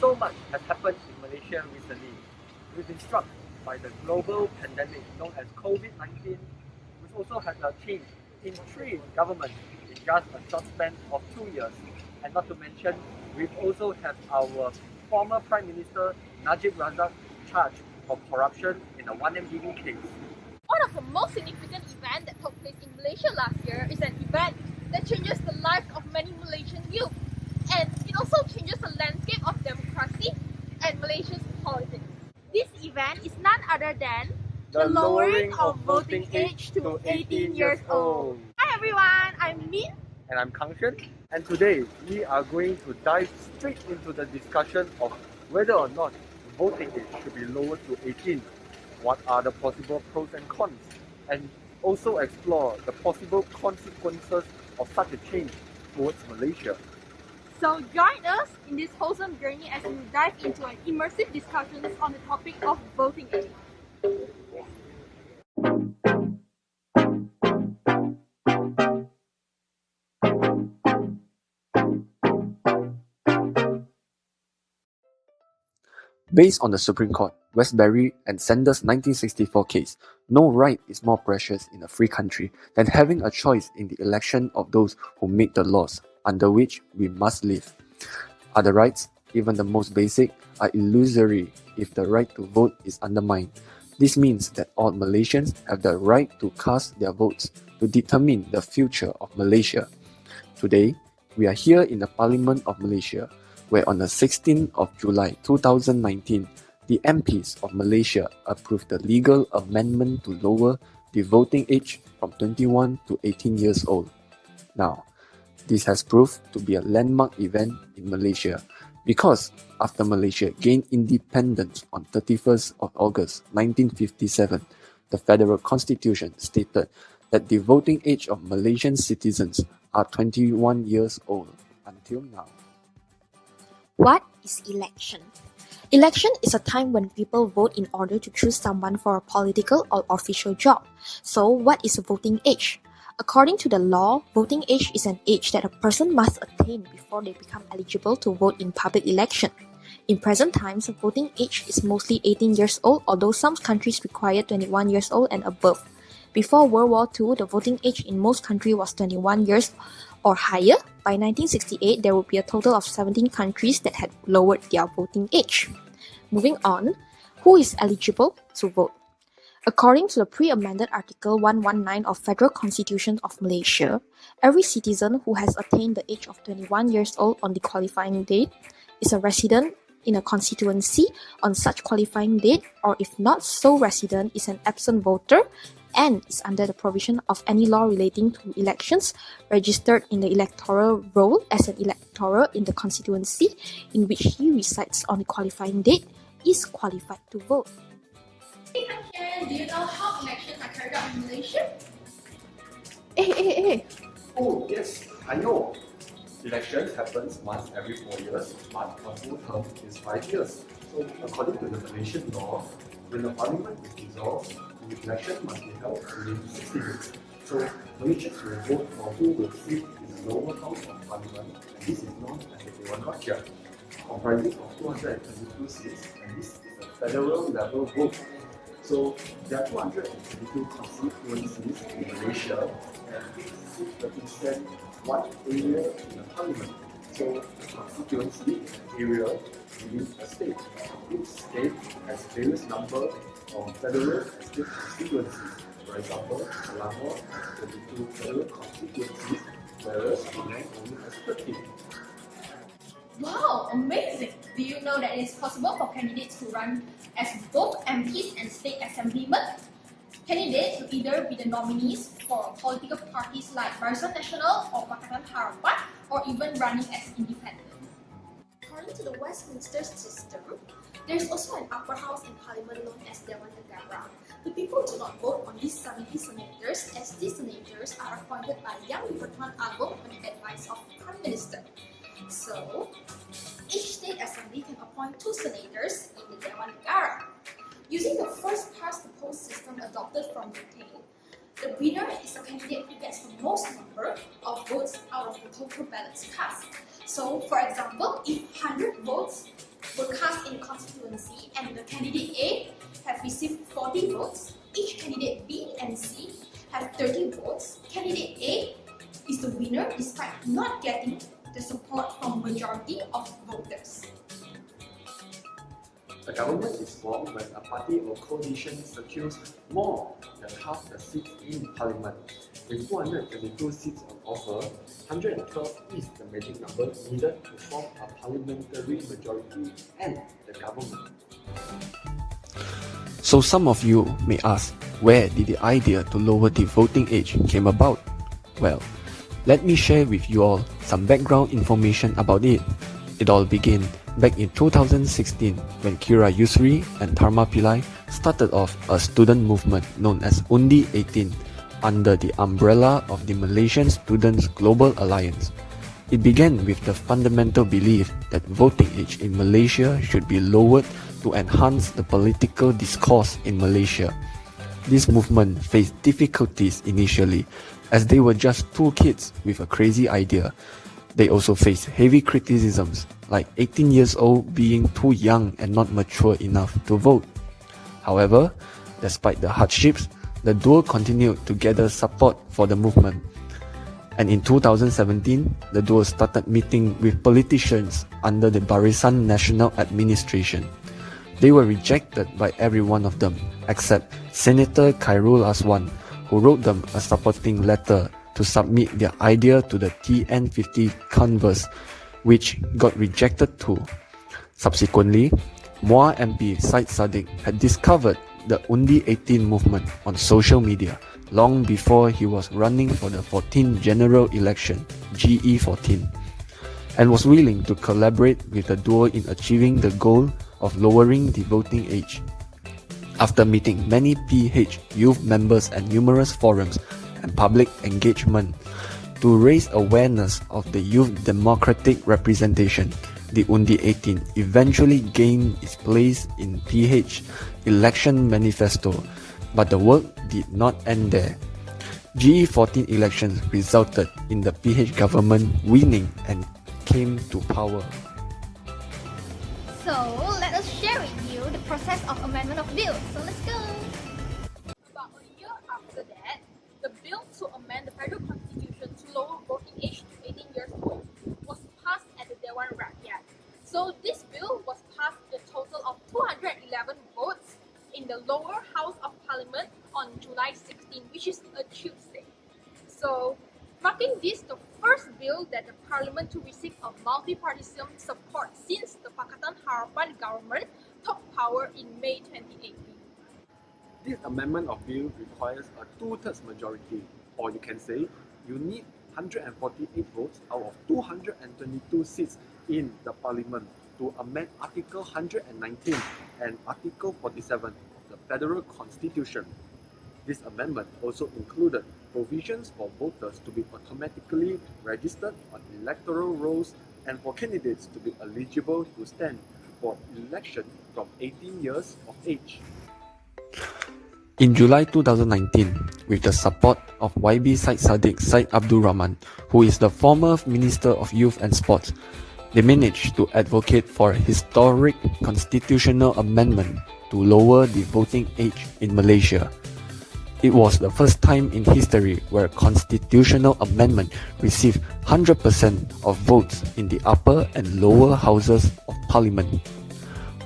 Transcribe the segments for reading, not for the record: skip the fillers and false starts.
So much has happened in Malaysia recently. We've been struck by the global pandemic known as COVID-19, which also has a change in 3 governments in just a short span of 2 years. And not to mention, we've also had our former Prime Minister Najib Razak charged for corruption in a 1MDB case. One of the most significant events that took place in Malaysia last year is an event that changes the lives of many Malaysian youth, and it also changes the landscape of democracy and Malaysia's politics. This event is none other than the lowering of voting age to 18 years old. Hi everyone, I'm Min. And I'm Kang, and today we are going to dive straight into the discussion of whether or not voting age should be lowered to 18. What are the possible pros and cons, and also explore the possible consequences of such a change towards Malaysia. So join us in this wholesome journey as we dive into an immersive discussions on the topic of voting age. Based on the Supreme Court, Westbury and Sanders' 1964 case, no right is more precious in a free country than having a choice in the election of those who make the laws under which we must live. Other rights, even the most basic, are illusory if the right to vote is undermined. This means that all Malaysians have the right to cast their votes to determine the future of Malaysia. Today, we are here in the Parliament of Malaysia, where on the 16th of July 2019, the MPs of Malaysia approved the legal amendment to lower the voting age from 21 to 18 years old. Now, this has proved to be a landmark event in Malaysia because after Malaysia gained independence on 31st of August 1957, the Federal Constitution stated that the voting age of Malaysian citizens are 21 years old until now. What is election? Election is a time when people vote in order to choose someone for a political or official job. So, what is a voting age? According to the law, voting age is an age that a person must attain before they become eligible to vote in public election. In present times, voting age is mostly 18 years old, although some countries require 21 years old and above. Before World War II, the voting age in most countries was 21 years or higher. By 1968, there would be a total of 17 countries that had lowered their voting age. Moving on, who is eligible to vote? According to the pre-amended Article 119 of Federal Constitution of Malaysia, every citizen who has attained the age of 21 years old on the qualifying date is a resident in a constituency on such qualifying date, or if not so resident, is an absent voter and is under the provision of any law relating to elections, registered in the electoral roll as an electoral in the constituency in which he resides on the qualifying date, is qualified to vote. Hey Xuen, do you know how elections are carried out in Malaysia? Hey. Oh yes, I know. Elections happens once every 4 years, but a full term is 5 years. So according to the Malaysian law, when the parliament is dissolved, the election must be held within 60 days. So Malaysians will vote for who will sit in the lower house of parliament, and this is known as the Dewan Rakyat, comprising of 222 seats, and this is a federal level vote. So there are 222 constituencies in Malaysia, and each seat represents one area in the parliament. So the constituency is an area within a state. Each state has various number of federal and state constituencies. For example, Selangor has 22 federal constituencies, whereas Penang only has 13. Wow, amazing! Do you know that it is possible for candidates to run as both MPs and state assemblymen? Candidates will either be the nominees for political parties like Barisan Nasional or Pakatan Harapan, or even running as independent. According to the Westminster system, there is also an upper house in parliament known as Dewan Negara. The people do not vote on these 70 senators, as these senators are appointed by Yang Pertuan Agong on the advice of the Prime Minister. So, each state assembly can appoint 2 senators in the Dewan Negara. Using the first past the post system adopted from Britain, the winner is a candidate who gets the most number of votes out of the total ballots cast. So, for example, if 100 votes were cast in a constituency and the candidate A have received 40 votes, each candidate B and C have 30 votes. Candidate A is the winner despite not getting the support from majority of voters. A government is formed when a party or coalition secures more than half the seats in parliament. With 222 seats on offer, 112 is the magic number needed to form a parliamentary majority and the government. So some of you may ask, where did the idea to lower the voting age came about? Well, let me share with you all some background information about it. It all began back in 2016 when Kira Yusri and Tharma Pillai started off a student movement known as Undi 18 under the umbrella of the Malaysian Students Global Alliance. It began with the fundamental belief that voting age in Malaysia should be lowered to enhance the political discourse in Malaysia. This movement faced difficulties initially as they were just two kids with a crazy idea. They also faced heavy criticisms like 18 years old being too young and not mature enough to vote. However, despite the hardships, the duo continued to gather support for the movement. And in 2017, the duo started meeting with politicians under the Barisan Nasional Administration. They were rejected by every one of them except Senator Khairul Aswan, who wrote them a supporting letter to submit their idea to the TN50 Converse, which got rejected too. Subsequently, Muar MP Syed Saddiq had discovered the Undi 18 movement on social media long before he was running for the 14th general election, GE14, and was willing to collaborate with the duo in achieving the goal of lowering the voting age. After meeting many PH youth members at numerous forums and public engagement to raise awareness of the youth democratic representation, the Undi 18 eventually gained its place in PH election manifesto, but the work did not end there. GE14 elections resulted in the PH government winning and came to power. So let us share with you the process of amendment of bill. So let's go. About a year after that, the bill to amend the federal constitution to lower voting age to 18 years old was passed at the Dewan Rakyat. So this bill was passed with a total of 211 votes in the lower house of parliament on July 16, which is a Tuesday. So marking this the first bill that the parliament to receive a multi-partisan support since the Pakatan Harapan government took power in May 2018. This amendment of bill requires a 2/3 majority, or you can say you need 148 votes out of 222 seats in the parliament to amend Article 119 and Article 47 of the Federal Constitution. This amendment also included provisions for voters to be automatically registered on electoral rolls and for candidates to be eligible to stand for election from 18 years of age. In July 2019, with the support of YB Syed Saddiq Syed Abdul Rahman, who is the former Minister of Youth and Sports, they managed to advocate for a historic constitutional amendment to lower the voting age in Malaysia. It was the first time in history where a constitutional amendment received 100% of votes in the upper and lower houses of parliament.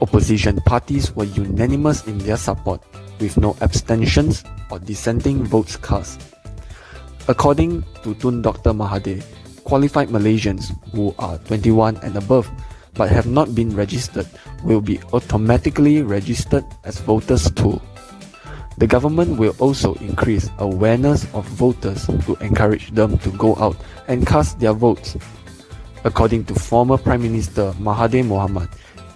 Opposition parties were unanimous in their support, with no abstentions or dissenting votes cast. According to Tun Dr. Mahathir, qualified Malaysians who are 21 and above but have not been registered will be automatically registered as voters too. The government will also increase awareness of voters to encourage them to go out and cast their votes. According to former Prime Minister Mahathir Mohamad,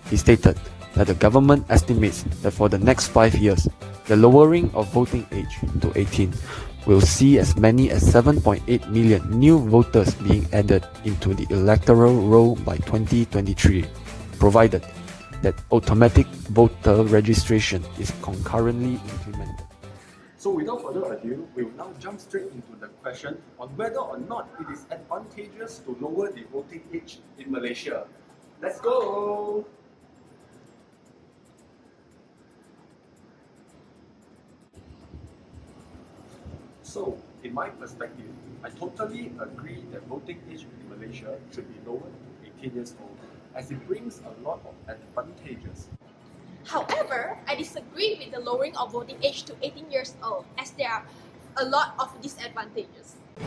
he stated that the government estimates that for the next 5 years, the lowering of voting age to 18 will see as many as 7.8 million new voters being added into the electoral roll by 2023, provided that automatic voter registration is concurrently implemented. So without further ado, we will now jump straight into the question on whether or not it is advantageous to lower the voting age in Malaysia. Let's go! So, in my perspective, I totally agree that voting age in Malaysia should be lowered to 18 years old, as it brings a lot of advantages. However, I disagree with the lowering of voting age to 18 years old, as there are a lot of disadvantages. For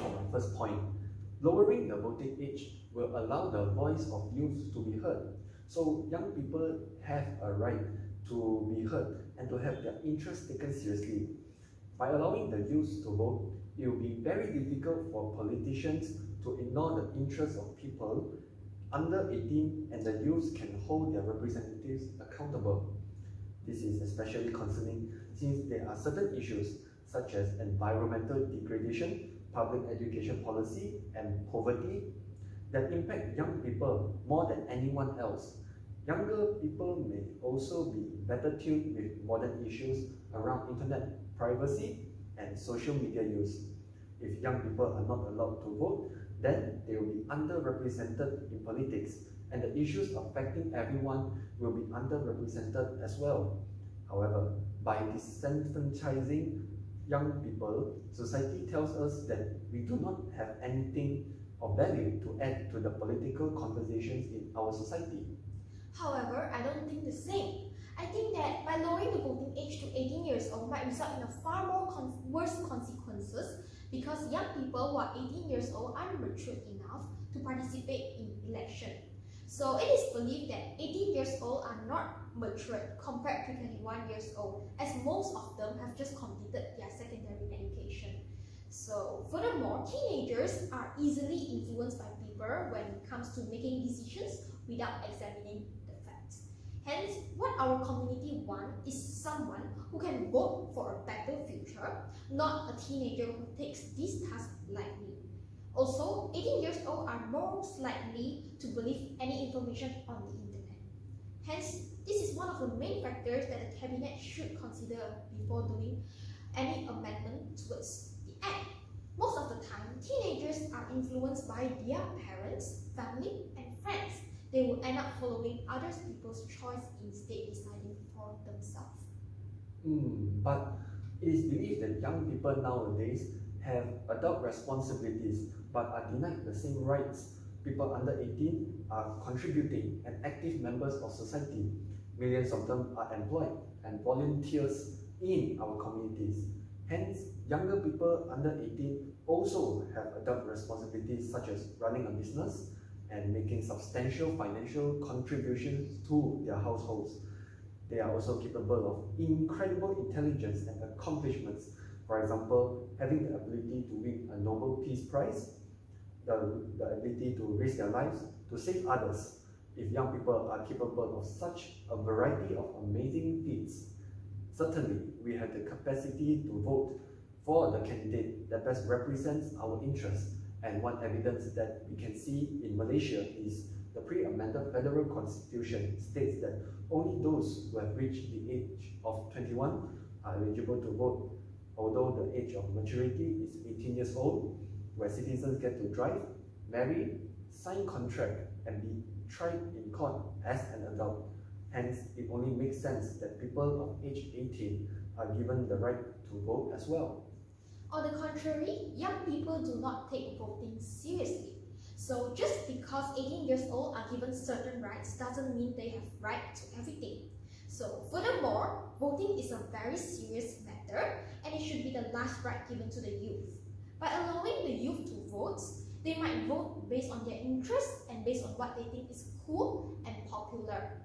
my first point, lowering the voting age will allow the voice of youth to be heard. So young people have a right to be heard and to have their interests taken seriously. By allowing the youth to vote, it will be very difficult for politicians to ignore the interests of people under 18, and the youth can hold their representatives accountable. This is especially concerning since there are certain issues such as environmental degradation, public education policy, and poverty that impact young people more than anyone else. Younger people may also be better tuned with modern issues around internet privacy and social media use. If young people are not allowed to vote, then they will be underrepresented in politics, and the issues affecting everyone will be underrepresented as well. However, by disenfranchising young people, society tells us that we do not have anything of value to add to the political conversations in our society. However, I don't think the same. I think that by lowering the voting age to 18 years old might result in a far more worse consequences, because young people who are 18 years old aren't mature enough to participate in election. So it is believed that 18 years old are not matured compared to 21 years old, as most of them have just completed their secondary education. So furthermore, teenagers are easily influenced by people when it comes to making decisions without examining the facts. Hence, what our community wants is someone who can vote for a better future, not a teenager who takes this task lightly. Also, 18 years old are most likely to believe any information on the internet. Hence, this is one of the main factors that the cabinet should consider before doing any amendment towards the act. Most of the time, teenagers are influenced by their parents, family, and friends. They will end up following other people's choice instead deciding for themselves. But it is believed that young people nowadays have adult responsibilities but are denied the same rights. People under 18 are contributing and active members of society. Millions of them are employed and volunteers in our communities. Hence, younger people under 18 also have adult responsibilities such as running a business and making substantial financial contributions to their households. They are also capable of incredible intelligence and accomplishments. For example, having the ability to win a Nobel Peace Prize, the ability to risk their lives to save others. If young people are capable of such a variety of amazing feats, certainly we have the capacity to vote for the candidate that best represents our interests. And one evidence that we can see in Malaysia is the pre-amended federal constitution states that only those who have reached the age of 21 are eligible to vote, although the age of maturity is 18 years old, where citizens get to drive, marry, sign contract, and be tried in court as an adult. Hence, it only makes sense that people of age 18 are given the right to vote as well. On the contrary, young people do not take voting seriously. So just because 18 years old are given certain rights doesn't mean they have right to everything. So furthermore, voting is a very serious matter and it should be the last right given to the youth. By allowing the youth to vote, they might vote based on their interests and based on what they think is cool and popular.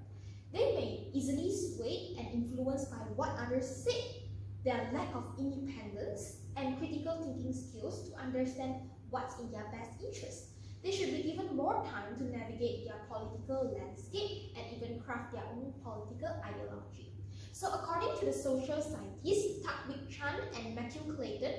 They may easily swayed and influenced by what others say. Their lack of independence and critical thinking skills to understand what's in their best interest. They should be given more time to navigate their political landscape and even craft their own political ideology. So according to the social scientists Tak Chan and Matthew Clayton,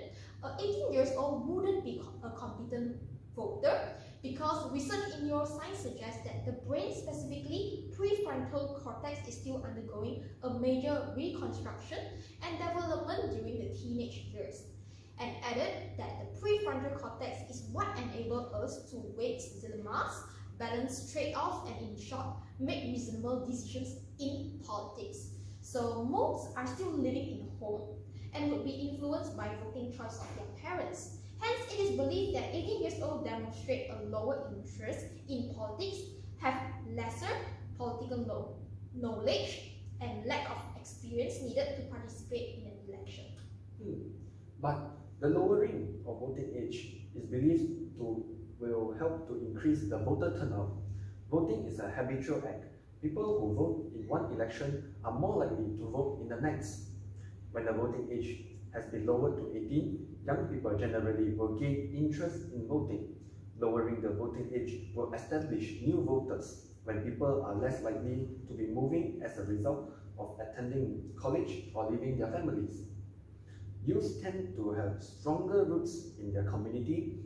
an 18 years old wouldn't be a competent voter because research in neuroscience suggests that the brain, specifically prefrontal cortex, is still undergoing a major reconstruction and development during the teenage years, and added that the prefrontal cortex is what enables us to weigh dilemmas, balance trade-offs, and in short, make reasonable decisions in politics. So most are still living in home and would be influenced by voting choice of their parents. Hence, it is believed that 18 years old demonstrate a lower interest in politics, have lesser political knowledge, and lack of experience needed to participate in an election. But the lowering of voting age is believed to will help to increase the voter turnout. Voting is a habitual act. People who vote in one election are more likely to vote in the next. When the voting age has been lowered to 18, young people generally will gain interest in voting. Lowering the voting age will establish new voters when people are less likely to be moving as a result of attending college or leaving their families. Youths tend to have stronger roots in their community,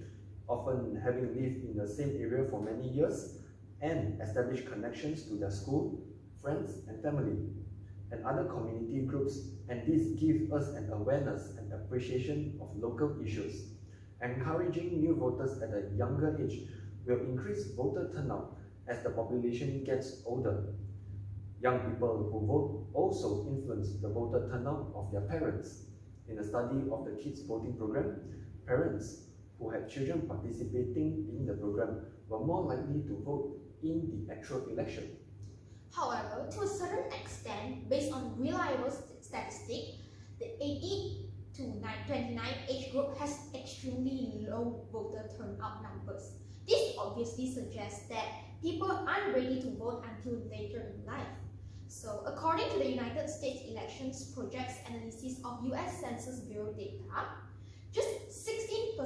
often having lived in the same area for many years, and establish connections to their school, friends, and family, and other community groups, and this gives us an awareness and appreciation of local issues. Encouraging new voters at a younger age will increase voter turnout as the population gets older. Young people who vote also influence the voter turnout of their parents. In a study of the Kids Voting Program, parents who had children participating in the program were more likely to vote in the actual election. However, to a certain extent, based on reliable statistics, the 18 to 29 age group has extremely low voter turnout numbers. This obviously suggests that people aren't ready to vote until later in life. So, according to the United States Elections Project's analysis of US Census Bureau data, just 16%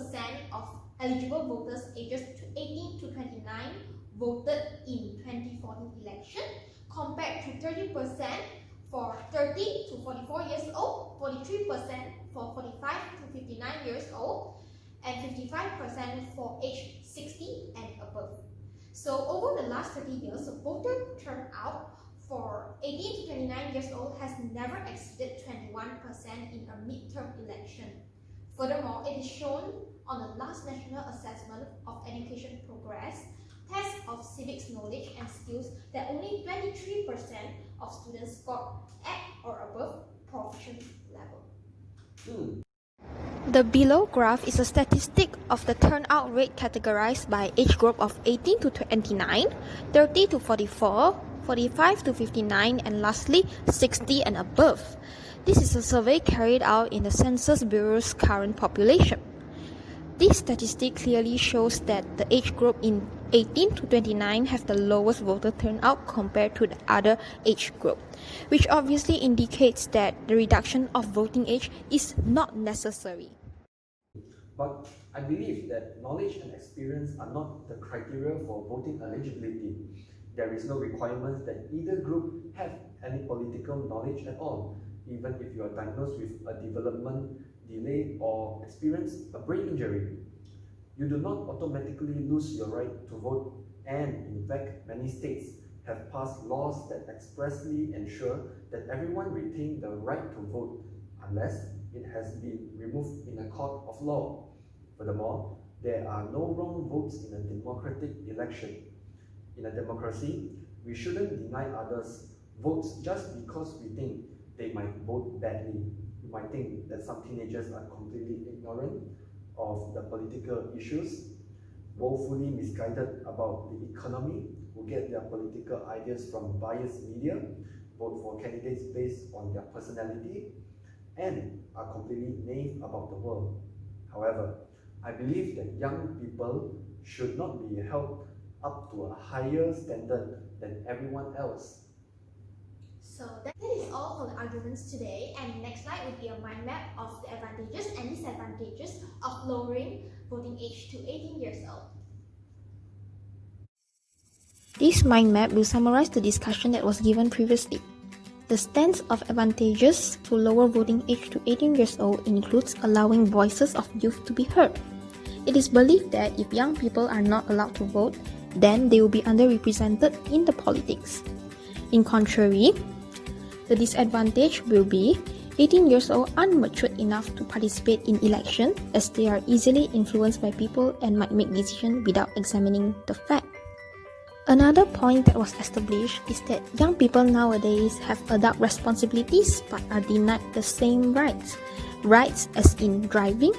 of eligible voters ages 18 to 29 voted in 2014 election, compared to 30% for 30 to 44 years old, 43% for 45 to 59 years old, and 55% for age 60 and above. So over the last 30 years, voter turnout for 18 to 29 years old has never exceeded 21% in a midterm election. Furthermore, it is shown on the last National Assessment of Education Progress test of civics knowledge and skills that only 23% of students scored at or above proficient level. The below graph is a statistic of the turnout rate categorized by age group of 18 to 29, 30 to 44, 45 to 59, and lastly 60 and above. This is a survey carried out in the Census Bureau's current population. This statistic clearly shows that the age group in 18 to 29 have the lowest voter turnout compared to the other age group, which obviously indicates that the reduction of voting age is not necessary. But I believe that knowledge and experience are not the criteria for voting eligibility. There is no requirement that either group have any political knowledge at all, even if you are diagnosed with a development delay or experience a brain injury. You do not automatically lose your right to vote, and in fact, many states have passed laws that expressly ensure that everyone retain the right to vote unless it has been removed in a court of law. Furthermore, there are no wrong votes in a democratic election. In a democracy, we shouldn't deny others votes just because we think they might vote badly. You might think that some teenagers are completely ignorant of the political issues, woefully misguided about the economy, who get their political ideas from biased media, vote for candidates based on their personality, and are completely naive about the world. However, I believe that young people should not be held up to a higher standard than everyone else. So that is all for the arguments today, and next slide would be a mind map of the advantages and disadvantages of lowering voting age to 18 years old. This mind map will summarize the discussion that was given previously. The stance of advantages to lower voting age to 18 years old includes allowing voices of youth to be heard. It is believed that if young people are not allowed to vote, then they will be underrepresented in the politics. In contrary, the disadvantage will be 18 years old aren't matured enough to participate in election, as they are easily influenced by people and might make decisions without examining the fact. Another point that was established is that young people nowadays have adult responsibilities but are denied the same rights. Rights as in driving,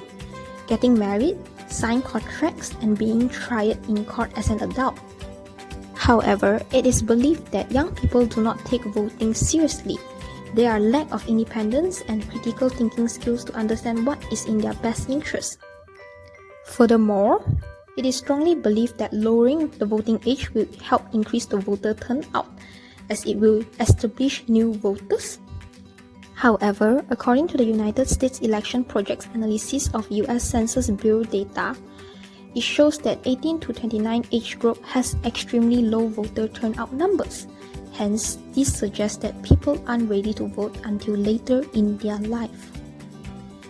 getting married, sign contracts, and being tried in court as an adult. However, it is believed that young people do not take voting seriously. There are lack of independence and critical thinking skills to understand what is in their best interest. Furthermore, it is strongly believed that lowering the voting age will help increase the voter turnout, as it will establish new voters. However, according to the United States Election Project's analysis of US Census Bureau data, it shows that 18 to 29 age group has extremely low voter turnout numbers. Hence, this suggests that people aren't ready to vote until later in their life.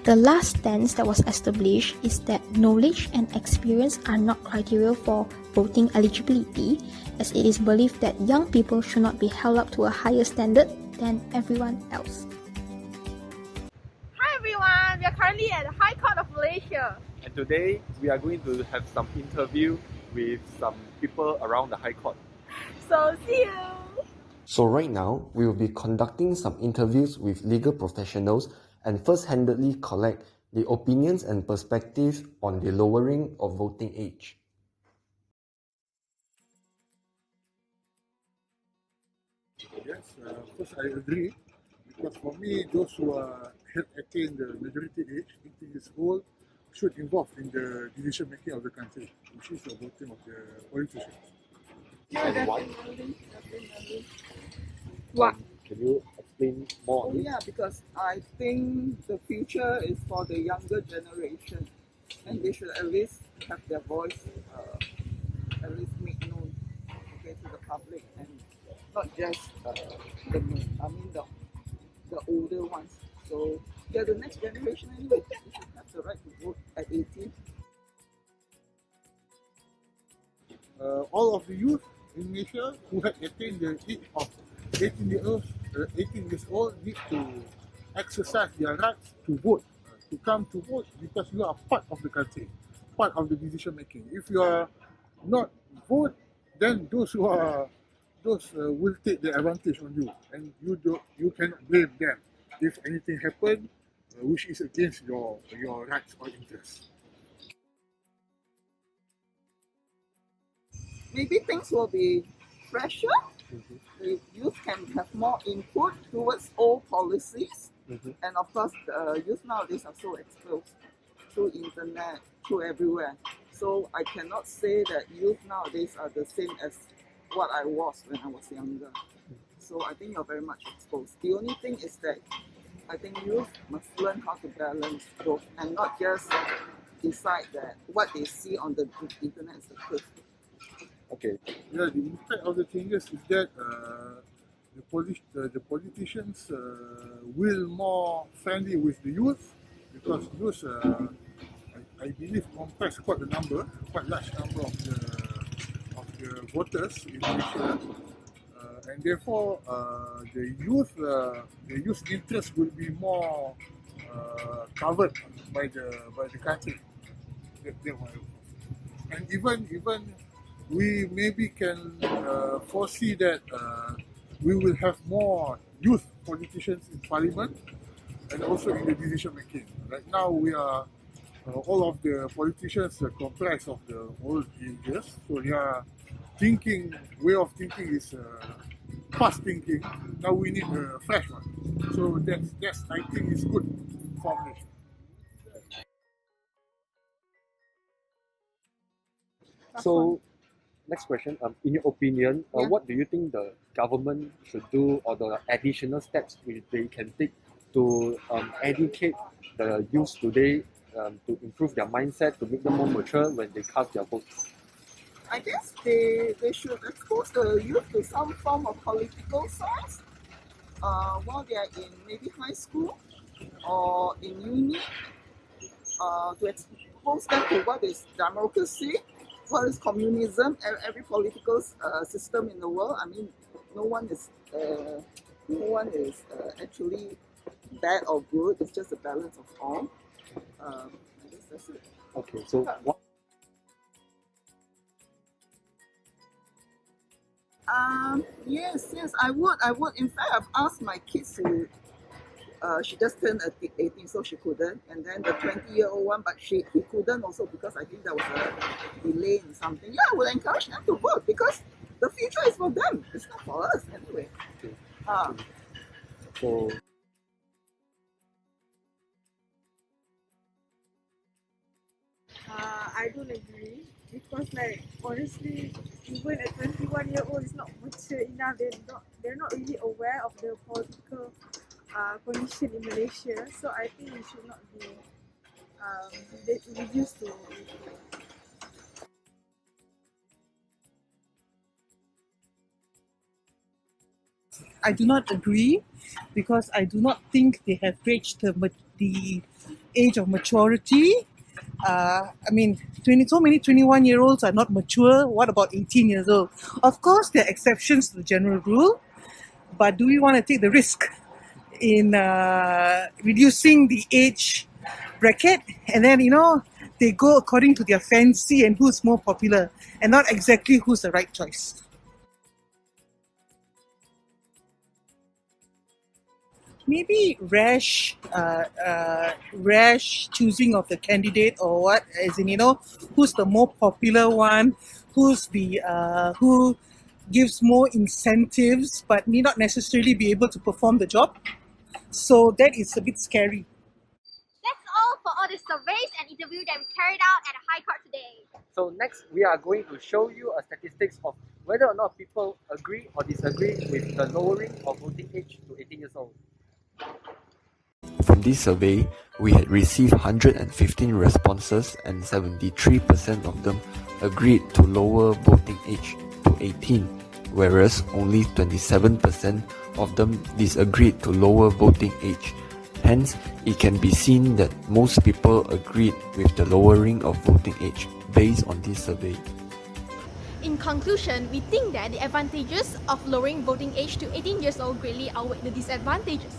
The last stance that was established is that knowledge and experience are not criteria for voting eligibility, as it is believed that young people should not be held up to a higher standard than everyone else. Hi everyone, we are currently at the High Court of Malaysia. And today we are going to have some interview with some people around the High Court. So see you! So right now, we will be conducting some interviews with legal professionals and first-handedly collect the opinions and perspectives on the lowering of voting age. Yes, first I agree, because for me, those who have attained the majority age, 18 years old, should involve in the decision making of the country, which is the voting of the politicians. And why? Definitely. What? Can you explain more Oh on it? yeah, because I think the future is for the younger generation, and they should at least have their voice at least made known, okay, to the public, and not just the older ones. So they're the next generation anyway. They should have the right to vote at 18. All of the youth in Malaysia who have attained the age of 18 years old need to exercise their rights to vote, to come to vote, because you are part of the country, part of the decision making. If you are not vote, then those will take the advantage on you, and you cannot blame them if anything happen which is against your rights or interests. Maybe things will be fresher. The youth can have more input towards old policies. And of course, the youth nowadays are so exposed through internet, through everywhere. So I cannot say that youth nowadays are the same as what I was when I was younger. So I think you're very much exposed. The only thing is that I think youth must learn how to balance both and not just decide that what they see on the internet is the truth. Okay. Yeah, the impact of the changes is that the politicians will more friendly with the youth, because youth, I believe, comprise quite large number of the voters in Malaysia, and therefore the youth interest will be more covered by the country. And even we maybe can foresee that we will have more youth politicians in parliament and also in the decision making. Right now we are all of the politicians are comprised of the old ages, so their way of thinking is fast thinking. Now we need a fresh one. So that's I think is good for Malaysia. So, next question. In your opinion, Yeah. what do you think the government should do, or the additional steps which they can take to educate the youth today, to improve their mindset, to make them more mature when they cast their votes? I guess they should expose the youth to some form of political science while they are in maybe high school or in uni, to expose them to what is democracy, what is communism, every political system in the world. I mean, no one is actually bad or good. It's just a balance of all. I guess that's it. Okay, so what? Yes, I would. In fact, I've asked my kids to. She just turned 18, so she couldn't. And then the 20-year-old one, but he couldn't also because I think there was a delay in something. Yeah, I would encourage them to vote because the future is for them. It's not for us anyway. So I don't agree because, like, honestly, even a 21-year-old is not mature enough. They're not really aware of the political condition in Malaysia. So I think it should not be reduced to. I do not agree because I do not think they have reached the age of maturity. I mean, so many 21-year-olds are not mature. What about 18 years old? Of course, there are exceptions to the general rule, but do we want to take the risk in reducing the age bracket? And then, they go according to their fancy and who's more popular and not exactly who's the right choice. Maybe rash choosing of the candidate or what, as in, who's the more popular one, who's the who gives more incentives but may not necessarily be able to perform the job. So that is a bit scary. That's all for all the surveys and interviews that we carried out at the High Court today. So next, we are going to show you a statistics of whether or not people agree or disagree with the lowering of voting age to 18 years old. From this survey, we had received 115 responses and 73% of them agreed to lower voting age to 18, whereas only 27% of them disagreed to lower voting age. Hence, it can be seen that most people agreed with the lowering of voting age based on this survey. In conclusion, we think that the advantages of lowering voting age to 18 years old greatly outweigh the disadvantages.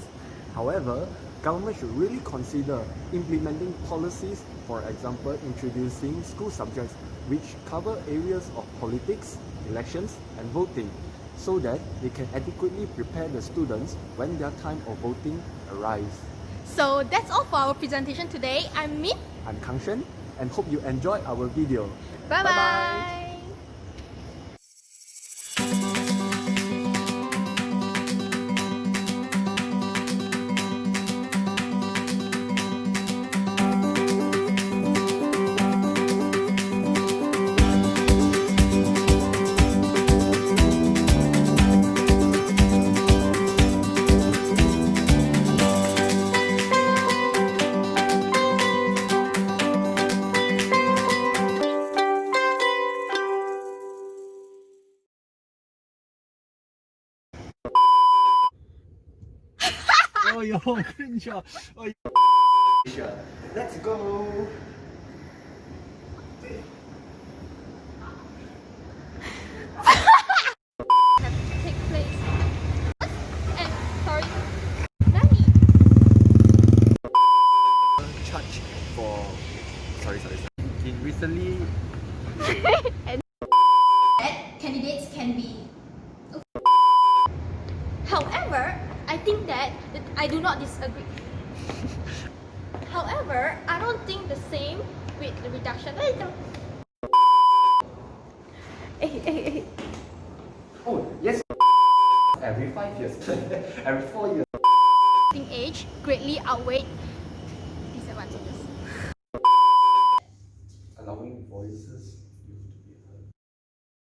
However, government should really consider implementing policies, for example, introducing school subjects which cover areas of politics, elections, and voting, so that they can adequately prepare the students when their time of voting arrives. So that's all for our presentation today. I'm Min. I'm Kang Xuen, and hope you enjoy our video. Bye-bye. Oh, yo, cringe. Let's go. Take place. And sorry, Nani. Charge for sorry. In recently Candidates can be. However, I think that I do not disagree. However, I don't think the same with the reduction. Hey. oh yes, every 5 years, every 4 years. Voting age greatly outweigh disadvantages. Allowing voices